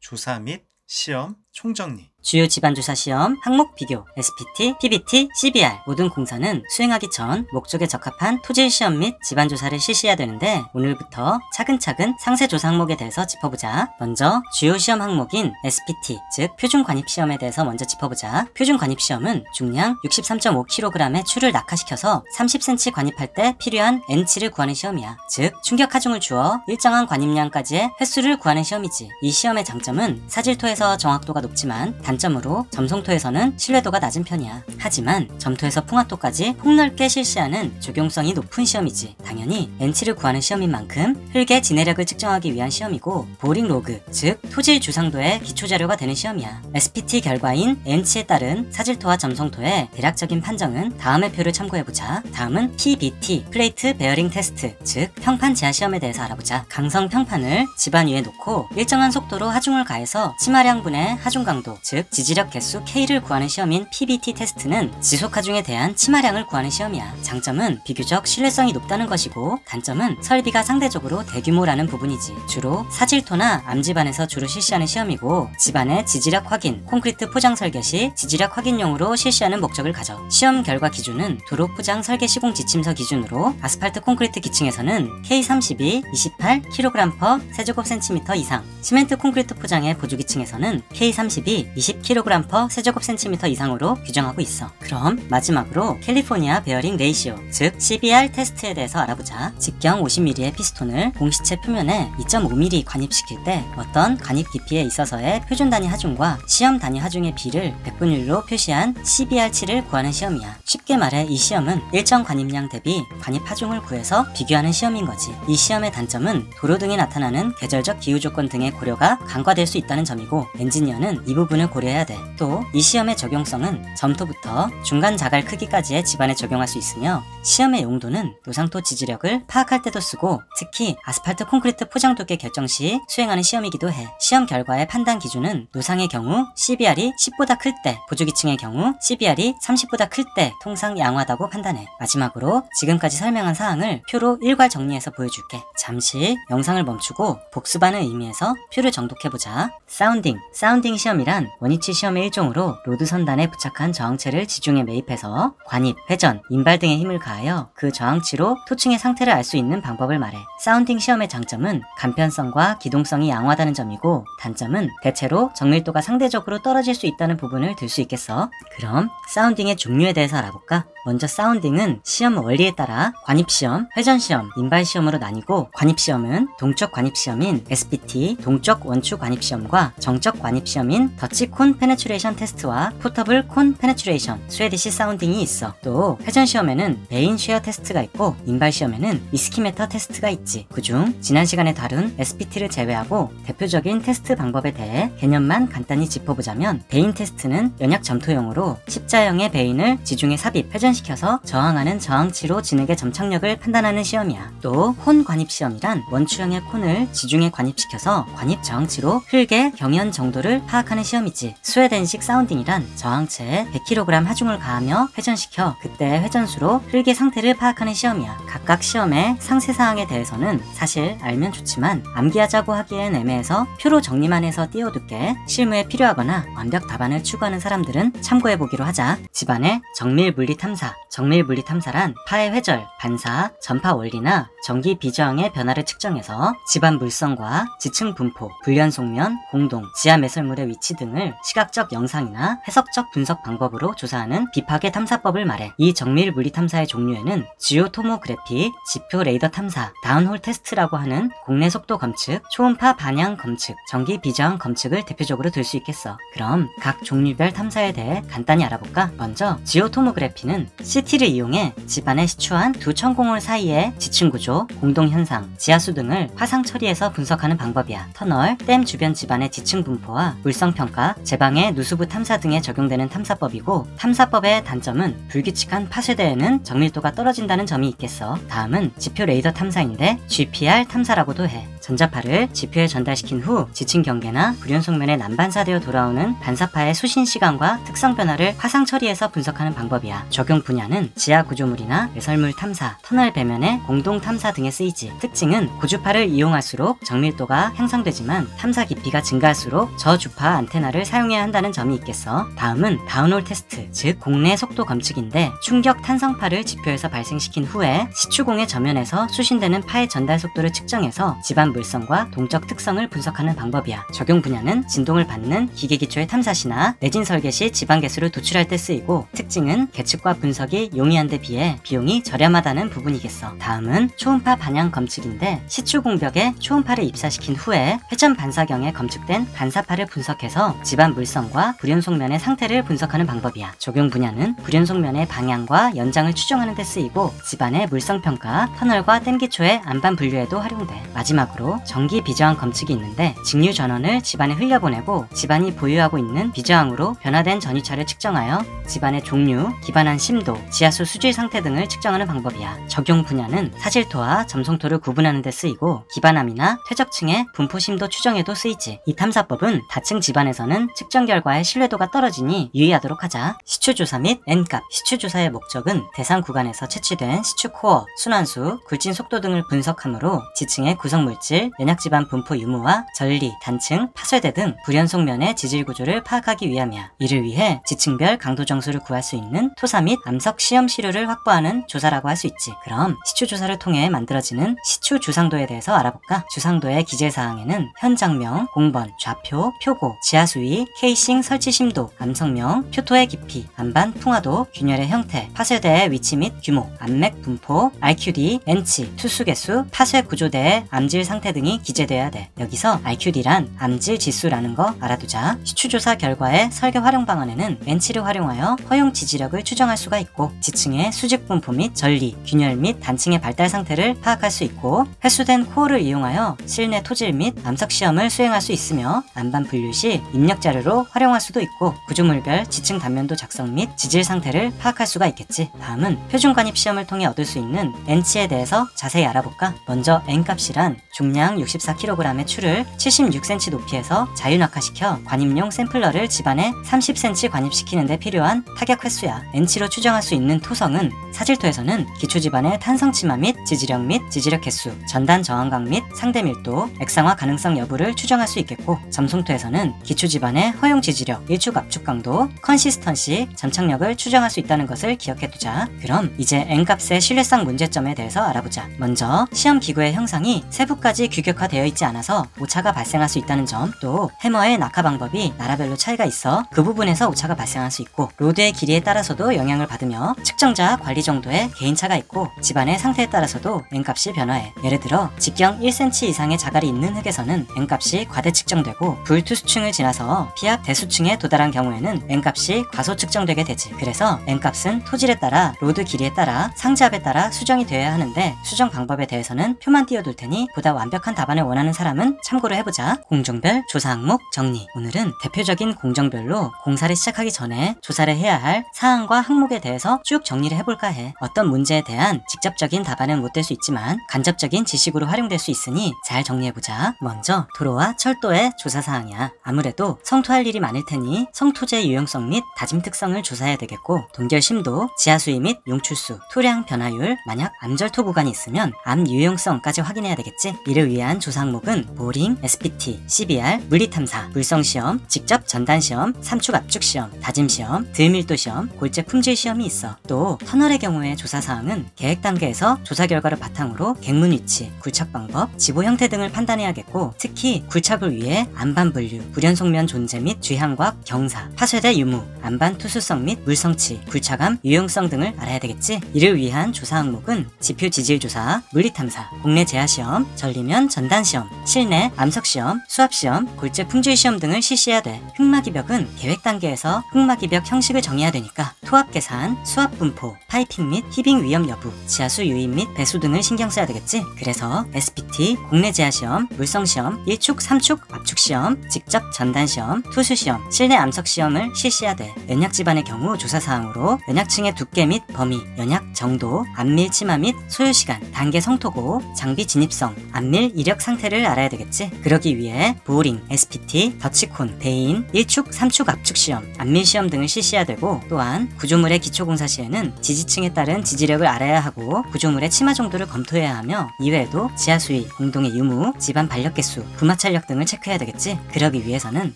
조사 및 시험 총정리. 주요 집안조사 시험, 항목 비교, SPT, PBT, CBR 모든 공사는 수행하기 전 목적에 적합한 토질 시험 및 집안조사를 실시해야 되는데 오늘부터 차근차근 상세 조사 항목에 대해서 짚어보자. 먼저 주요 시험 항목인 SPT, 즉 표준관입시험에 대해서 먼저 짚어보자. 표준관입시험은 중량 63.5kg의 추를 낙하시켜서 30cm 관입할 때 필요한 N치를 구하는 시험이야. 즉 충격 하중을 주어 일정한 관입량까지의 횟수를 구하는 시험이지. 이 시험의 장점은 사질토에서 정확도가 높지만 단점으로 점성토에서는 신뢰도가 낮은 편이야. 하지만 점토에서 풍화토까지 폭넓게 실시하는 적용성이 높은 시험이지. 당연히 N치를 구하는 시험인 만큼 흙의 진해력을 측정하기 위한 시험이고 보링 로그, 즉 토질 주상도의 기초자료가 되는 시험이야. SPT 결과인 N치에 따른 사질토와 점성토의 대략적인 판정은 다음의 표를 참고해보자. 다음은 PBT, 플레이트 베어링 테스트, 즉 평판 제하 시험에 대해서 알아보자. 강성 평판을 집안 위에 놓고 일정한 속도로 하중을 가해서 치마량분의 하중 강도, 즉 지지력 개수 K를 구하는 시험인 PBT 테스트는 지속 하중에 대한 치마량을 구하는 시험이야. 장점은 비교적 신뢰성이 높다는 것이고 단점은 설비가 상대적으로 대규모라는 부분이지. 주로 사질토나 암집안에서 주로 실시하는 시험이고 집안의 지지력 확인, 콘크리트 포장 설계 시 지지력 확인용으로 실시하는 목적을 가져. 시험 결과 기준은 도로 포장 설계 시공 지침서 기준으로 아스팔트 콘크리트 기층에서는 K32 28kg/세제곱cm 이상, 시멘트 콘크리트 포장의 보조기층에서는 K32 20kg/세제곱cm 이상으로 규정하고 있어. 그럼 마지막으로 캘리포니아 베어링 레이시오, 즉 CBR 테스트에 대해서 알아보자. 직경 50mm의 피스톤을 공시체 표면에 2.5mm 관입시킬 때 어떤 관입 깊이에 있어서의 표준 단위 하중과 시험 단위 하중의 비를 백분율로 표시한 CBR치를 구하는 시험이야. 쉽게 말해 이 시험은 일정 관입량 대비 관입 하중을 구해서 비교하는 시험인 거지. 이 시험의 단점은 도로 등에 나타나는 계절적 기후 조건 등의 고려가 간과될 수 있다는 점이고 엔지니어는 이 부분을 고려해야 돼. 또 이 시험의 적용성은 점토부터 중간 자갈 크기까지의 집안에 적용할 수 있으며 시험의 용도는 노상토 지지력을 파악할 때도 쓰고 특히 아스팔트 콘크리트 포장 두께 결정 시 수행하는 시험이기도 해. 시험 결과의 판단 기준은 노상의 경우 CBR이 10보다 클 때, 보조기층의 경우 CBR이 30보다 클 때 통상 양호하다고 판단해. 마지막으로 지금까지 설명한 사항을 표로 일괄 정리해서 보여줄게. 잠시 영상을 멈추고 복습하는 의미에서 표를 정독해보자. 사운딩 시험이란 원위치 시험의 일종으로 로드 선단에 부착한 저항체를 지중해 매입해서 관입, 회전, 인발 등의 힘을 가하여 그 저항치로 토층의 상태를 알 수 있는 방법을 말해. 사운딩 시험의 장점은 간편성과 기동성이 양호하다는 점이고 단점은 대체로 정밀도가 상대적으로 떨어질 수 있다는 부분을 들 수 있겠어. 그럼 사운딩의 종류에 대해서 알아볼까? 먼저 사운딩은 시험 원리에 따라 관입시험, 회전시험, 인발시험으로 나뉘고 관입시험은 동적 관입시험인 SPT, 동적 원추 관입시험과 정적 관입시험인 더치 콘 페네츄레이션 테스트와 포터블 콘 페네츄레이션, 스웨디시 사운딩이 있어. 또 회전시험에는 베인 쉐어 테스트가 있고 인발시험에는 이스키메터 테스트가 있지. 그중 지난 시간에 다룬 SPT를 제외하고 대표적인 테스트 방법에 대해 개념만 간단히 짚어보자면 베인 테스트는 연약 점토용으로 십자형의 베인을 지중해 삽입, 회전시켜서 저항하는 저항치로 진흙의 점착력을 판단하는 시험이야. 또 콘 관입시험이란 원추형의 콘을 지중해 관입시켜서 관입 저항치로 흙의 경연 정도를 파악하는 시험이지. 스웨덴식 사운딩이란 저항체에 100kg 하중을 가하며 회전시켜 그때의 회전수로 흙의 상태를 파악하는 시험이야. 각각 시험의 상세사항에 대해서는 사실 알면 좋지만 암기하자고 하기엔 애매해서 표로 정리만 해서 띄워둘게. 실무에 필요하거나 완벽 답안을 추구하는 사람들은 참고해보기로 하자. 집안의 정밀물리 탐사. 정밀물리 탐사란 파의 회절, 반사, 전파 원리나 전기 비저항의 변화를 측정해서 집안 물성과 지층 분포, 불연 속면, 공동, 지하 매설물의 위치 등을 시각적 영상이나 해석적 분석 방법으로 조사하는 비파괴 탐사법을 말해. 이 정밀 물리 탐사의 종류에는 지오토모그래피, 지표 레이더 탐사, 다운홀 테스트라고 하는 공내 속도 검측, 초음파 반향 검측, 전기 비저항 검측을 대표적으로 들 수 있겠어. 그럼 각 종류별 탐사에 대해 간단히 알아볼까? 먼저 지오토모그래피는 CT를 이용해 집안에 시추한 두 천공홀 사이의 지층 구조, 공동 현상, 지하수 등을 화상 처리해서 분석하는 방법이야. 터널, 댐 주변 집안의 지층 분포와 물 물성평가, 제방의 누수부 탐사 등에 적용되는 탐사법이고, 탐사법의 단점은 불규칙한 파쇄대에는 정밀도가 떨어진다는 점이 있겠어. 다음은 지표 레이더 탐사인데 GPR 탐사라고도 해. 전자파를 지표에 전달시킨 후 지층 경계나 불연속면에 난반사되어 돌아오는 반사파의 수신 시간과 특성 변화를 화상 처리해서 분석하는 방법이야. 적용 분야는 지하 구조물이나 외설물 탐사, 터널 배면의 공동 탐사 등에 쓰이지. 특징은 고주파를 이용할수록 정밀도가 향상되지만 탐사 깊이가 증가할수록 저주파 안테나를 사용해야 한다는 점이 있겠어. 다음은 다운홀 테스트, 즉 공내 속도 검측인데 충격 탄성파를 지표에서 발생시킨 후에 시추공의 저면에서 수신되는 파의 전달 속도를 측정해서 집안 물성과 동적 특성을 분석하는 방법이야. 적용 분야는 진동을 받는 기계 기초의 탐사 시나 내진 설계 시 집안 개수를 도출할 때 쓰이고, 특징은 계측과 분석이 용이한 데 비해 비용이 저렴하다는 부분이겠어. 다음은 초음파 반향 검측인데 시추 공벽에 초음파를 입사시킨 후에 회전 반사경에 검측된 반사파를 분석해서 집안 물성과 불연속면의 상태를 분석하는 방법이야. 적용 분야는 불연속면의 방향과 연장을 추정하는 데 쓰이고, 집안의 물성 평가, 터널과 댐 기초의 안반 분류에도 활용돼. 마지막으로 전기 비저항 검측이 있는데 직류 전원을 집안에 흘려보내고 집안이 보유하고 있는 비저항으로 변화된 전위차를 측정하여 집안의 종류, 기반한 심도, 지하수 수질 상태 등을 측정하는 방법이야. 적용 분야는 사질토와 점성토를 구분하는 데 쓰이고, 기반함이나 퇴적층의 분포 심도 추정에도 쓰이지. 이 탐사법은 다층 집안에서는 측정 결과의 신뢰도가 떨어지니 유의하도록 하자. 시추조사 및 N값. 시추조사의 목적은 대상 구간에서 채취된 시추 코어, 순환수, 굴진 속도 등을 분석하므로 지층의 구성물질, 연약지반 분포 유무와 전리, 단층, 파쇄대 등 불연속면의 지질 구조를 파악하기 위함이야. 이를 위해 지층별 강도 정수를 구할 수 있는 토사 및 암석 시험 시료를 확보하는 조사라고 할 수 있지. 그럼 시추조사를 통해 만들어지는 시추 주상도에 대해서 알아볼까? 주상도의 기재사항에는 현장명, 공번, 좌표, 표고, 지하수위, 케이싱 설치 심도, 암석명, 표토의 깊이, 안반 풍화도, 균열의 형태, 파쇄대의 위치 및 규모, 암맥 분포, RQD, N치, 투수 개수, 파쇄 구조대의 암질 상태 등이 기재돼야 돼. 여기서 RQD란 암질 지수라는 거 알아두자. 시추조사 결과의 설계 활용 방안에는 N치를 활용하여 허용 지지력을 추정할 수가 있고, 지층의 수직 분포 및 전리, 균열 및 단층의 발달 상태를 파악할 수 있고, 회수된 코어를 이용하여 실내 토질 및 암석 시험을 수행할 수 있으며, 안반 분류 시 입력 자료로 활용할 수도 있고, 구조물별 지층 단면도 작성 및 지질 상태를 파악할 수가 있겠지. 다음은 표준 관입 시험을 통해 얻을 수 있는 N치에 대해서 자세히 알아볼까? 먼저 N값이란 중량 64kg의 추를 76cm 높이에서 자유낙하시켜 관입용 샘플러를 집안에 30cm 관입시키는 데 필요한 타격 횟수야. N치로 추정할 수 있는 토성은 사질토에서는 기초 집안의 탄성 치마 및 지지력 및 지지력 개수, 전단 저항각 및 상대 밀도, 액상화 가능성 여부를 추정할 수 있겠고, 점성토에서는 기초 집안의 허용 지지력, 일축 압축 강도, 컨시스턴시, 점착력을 추정할 수 있다는 것을 기억해두자. 그럼 이제 N값의 신뢰성 문제점에 대해서 알아보자. 먼저 시험 기구의 형상이 세부까지 규격화되어 있지 않아서 오차가 발생할 수 있다는 점, 또 해머의 낙하 방법이 나라별로 차이가 있어 그 부분에서 오차가 발생할 수 있고, 로드의 길이에 따라서도 영향을 받으며 측정자 관리 정도에 개인차가 있고, 집안의 상태에 따라서도 N값이 변화해. 예를 들어 직경 1cm 이상의 자갈이 있는 흙에서는 N값이 과대 측정되고, 불투수층을 지나서 피압 대수층에 도달한 경우에는 N값이 과소 측정되게 되지. 그래서 N값은 토질에 따라, 로드 길이에 따라, 상지압에 따라 수정이 되어야 하는데, 수정 방법에 대해서는 표만 띄워둘 테니 보다 완벽한 답안을 원하는 사람은 참고를 해보자. 공정별 조사 항목 정리. 오늘은 대표적인 공정별로 공사를 시작하기 전에 조사를 해야 할 사항과 항목에 대해서 쭉 정리를 해볼까 해. 어떤 문제에 대한 직접적인 답안은 못 될 수 있지만 간접적인 지식으로 활용될 수 있으니 잘 정리해보자. 먼저 도로와 철도의 조사사항이야. 아무래도 성토할 일이 많을 테니 성토재 유용성 및 다짐 특성을 조사해야 되겠고, 동결 심도, 지하수위 및 용출수, 토량 변화율, 만약 암절토 구간이 있으면 암 유용성까지 확인해야 되겠지. 이를 위한 조사 항목은 보링, SPT, CBR, 물리탐사, 물성시험, 직접 전단시험, 삼축 압축시험, 다짐시험, 드밀도시험, 골재 품질시험이 있어. 또 터널의 경우의 조사사항은 계획 단계에서 조사 결과를 바탕으로 객문 위치, 굴착 방법, 지보 형태 등을 판단해야겠고, 특히 굴착을 위해 안반 분류, 불연속면 존재 및 주향곽, 경사, 파쇄대 유무, 안반 투수성 및 물성치, 굴착암 유용성 등을 알아야 되겠지. 이를 위한 조사 항목은 지표 지질 조사, 물리탐사, 공내 제하시험, 전리면 전단시험, 실내 암석시험, 수압시험, 골재 품질시험 등을 실시해야 돼. 흙막이벽은 계획 단계에서 흙막이벽 형식을 정해야 되니까 토합 계산, 수압 분포, 파이핑 및 히빙 위험 여부, 지하수 유입 및 배수 등을 신경 써야 되겠지. 그래서 SPT, 공내 제하시험, 물성시험, 1축, 3축, 압축시험, 직접 전단시험, 투수시험, 실내 암석시험을 실시하되 연약 집안의 경우 조사사항으로 연약층의 두께 및 범위, 연약 정도, 안밀 치마 및 소요시간, 단계 성토고, 장비 진입성, 안밀 이력 상태를 알아야 되겠지. 그러기 위해 보링, SPT, 더치콘, 대인, 1축, 3축 압축시험, 안밀시험 등을 실시해야 되고, 또한 구조물의 기초공사 시에는 지지층에 따른 지지력을 알아야 하고 구조물의 치마 정도를 검토해야 하며, 이외에도 지하수위, 공동의 유무, 집안 반력개수, 부마찰력 등을 체크해야 되겠지. 그러기 위해서는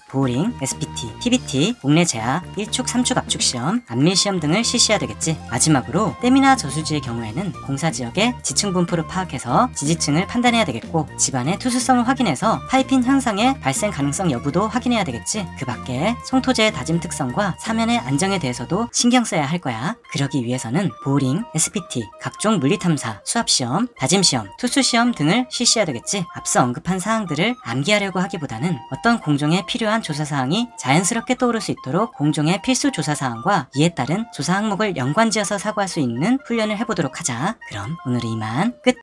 보링, SPT, PBT, 옥내 제하, 1축, 3축 압축시험, 안밀시험 등을 실시해야 되겠지. 마지막으로 댐이나 저수지의 경우에는 공사지역의 지층 분포를 파악해서 지지층을 판단해야 되겠고, 집안의 투수성을 확인해서 파이핀 현상의 발생 가능성 여부도 확인해야 되겠지. 그 밖에 송토재의 다짐 특성과 사면의 안정에 대해서도 신경 써야 할 거야. 그러기 위해서는 보링, SPT, 각종 물리탐사, 수압시험, 다짐시험, 투수시험 등을 실시해야 되겠지. 앞서 언급한 사항들을 암기하려고 하기보다는 어떤 공종에 필요한 조사사항이 자연스럽게 떠오를 수 있도록 공종의 필수 조사사항과 이에 따른 조사 항목을 연관지어서 사고할 수 있는 훈련을 해보도록 하자. 그럼 오늘은 이만 끝!